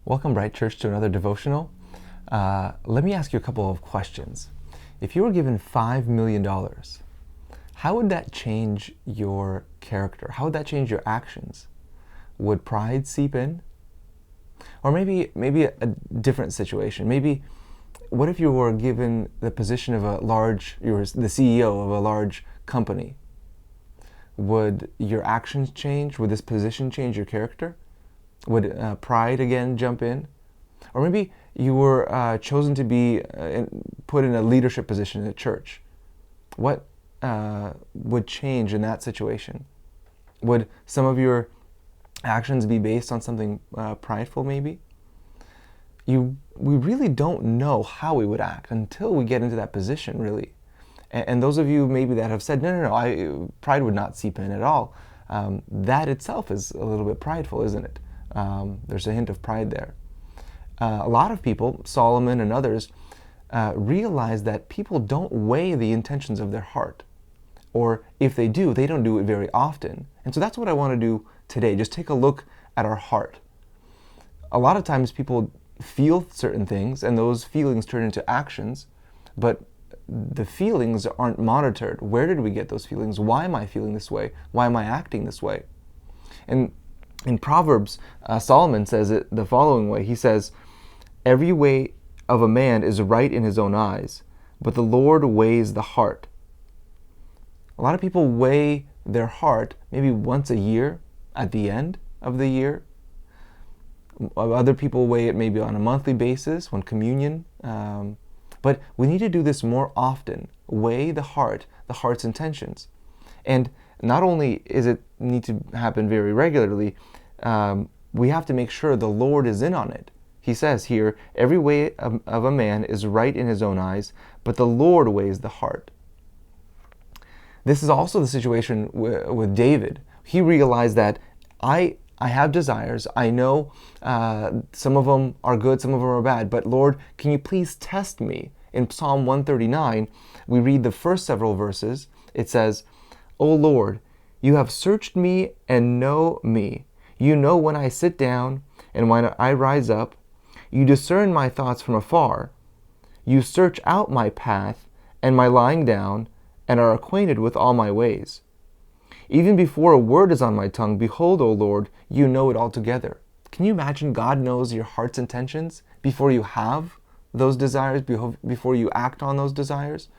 Welcome, Bryte Church, to another devotional. Let me ask you a couple of questions. If you were given $5 million, how would that change your character? How would that change your actions? Would pride seep in? Or maybe a different situation. Maybe, what if you were given the position of you were the CEO of a large company? Would your actions change? Would this position change your character? Would pride again jump in? Or maybe you were chosen to be put in a leadership position in a church. What would change in that situation? Would some of your actions be based on something prideful maybe? We really don't know how we would act until we get into that position, really. And those of you maybe that have said, no, pride would not seep in at all. That itself is a little bit prideful, isn't it? There's a hint of pride there. A lot of people, Solomon and others, realize that people don't weigh the intentions of their heart. Or if they do, they don't do it very often. And so that's what I want to do today. Just take a look at our heart. A lot of times people feel certain things and those feelings turn into actions, but the feelings aren't monitored. Where did we get those feelings? Why am I feeling this way? Why am I acting this way? And in Proverbs, Solomon says it the following way. He says, "Every way of a man is right in his own eyes, but the Lord weighs the heart." A lot of people weigh their heart maybe once a year at the end of the year. Other people weigh it maybe on a monthly basis, when communion. But we need to do this more often. Weigh the heart's intentions. And not only is it need to happen very regularly, we have to make sure the Lord is in on it. He says here, every way of a man is right in his own eyes, but the Lord weighs the heart. This is also the situation with David. He realized that I have desires. I know some of them are good, some of them are bad, but Lord, can you please test me? In Psalm 139, we read the first several verses. It says, "O Lord, you have searched me and know me. You know when I sit down and when I rise up. You discern my thoughts from afar. You search out my path and my lying down, and are acquainted with all my ways. Even before a word is on my tongue, behold, O Lord, you know it altogether." Can you imagine God knows your heart's intentions before you have those desires, before you act on those desires?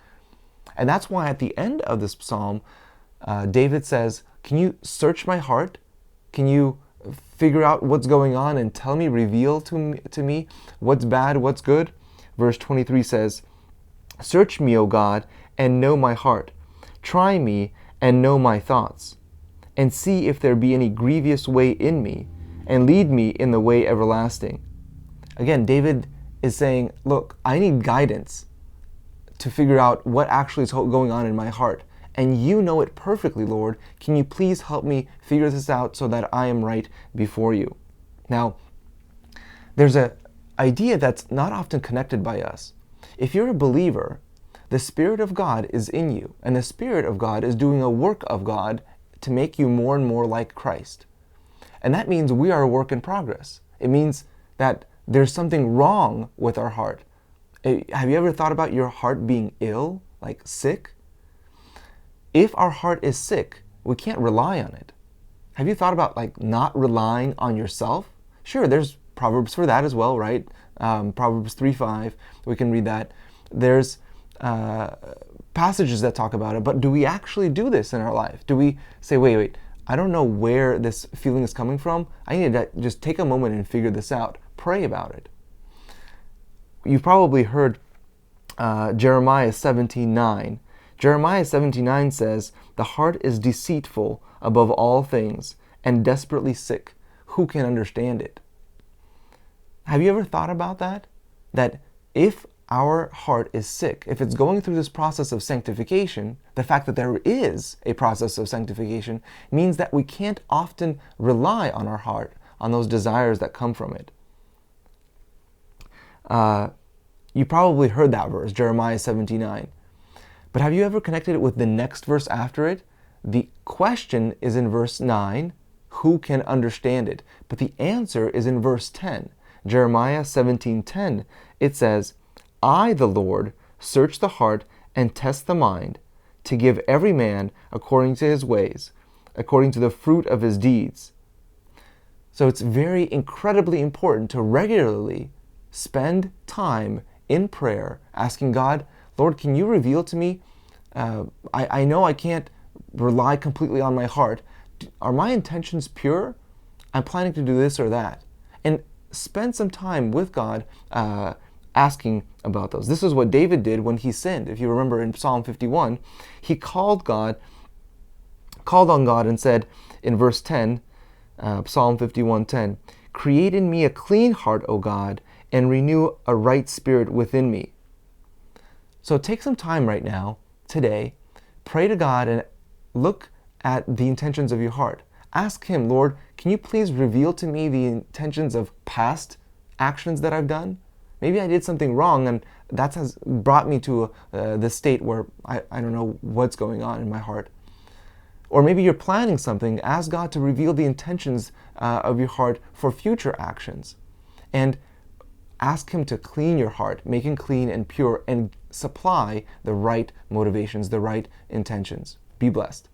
And that's why at the end of this psalm, David says, can you search my heart? Can you figure out what's going on and tell me, reveal to me what's bad, what's good? Verse 23 says, "Search me, O God, and know my heart. Try me and know my thoughts, and see if there be any grievous way in me, and lead me in the way everlasting." Again, David is saying, look, I need guidance to figure out what actually is going on in my heart. And you know it perfectly, Lord. Can you please help me figure this out so that I am right before you? Now, there's an idea that's not often connected by us. If you're a believer, the Spirit of God is in you, and the Spirit of God is doing a work of God to make you more and more like Christ. And that means we are a work in progress. It means that there's something wrong with our heart. Have you ever thought about your heart being ill, like sick? If our heart is sick, we can't rely on it. Have you thought about not relying on yourself? Sure, there's Proverbs for that as well, right? Proverbs 3:5, we can read that. There's passages that talk about it, but do we actually do this in our life? Do we say, wait, I don't know where this feeling is coming from. I need to just take a moment and figure this out. Pray about it. You've probably heard Jeremiah 17:9. Jeremiah 17:9 says, "The heart is deceitful above all things and desperately sick. Who can understand it?" Have you ever thought about that? That if our heart is sick, if it's going through this process of sanctification, the fact that there is a process of sanctification means that we can't often rely on our heart, on those desires that come from it. You probably heard that verse, Jeremiah 17:9. But have you ever connected it with the next verse after it? The question is in verse 9, who can understand it? But the answer is in verse 10. Jeremiah 17:10, it says, I, the Lord, search the heart and test the mind, to give every man according to his ways, according to the fruit of his deeds. So it's very incredibly important to regularly spend time in prayer, asking God, Lord, can you reveal to me? I know I can't rely completely on my heart. Are my intentions pure? I'm planning to do this or that. And spend some time with God asking about those. This is what David did when he sinned. If you remember in Psalm 51, he called on God and said in verse 10, Psalm 51:10, create in me a clean heart, O God, and renew a right spirit within me. So take some time right now, today, pray to God and look at the intentions of your heart. Ask Him, Lord, can you please reveal to me the intentions of past actions that I've done? Maybe I did something wrong and that has brought me to this state where I don't know what's going on in my heart. Or maybe you're planning something. Ask God to reveal the intentions of your heart for future actions. And ask Him to clean your heart, make it clean and pure, and supply the right motivations, the right intentions. Be blessed.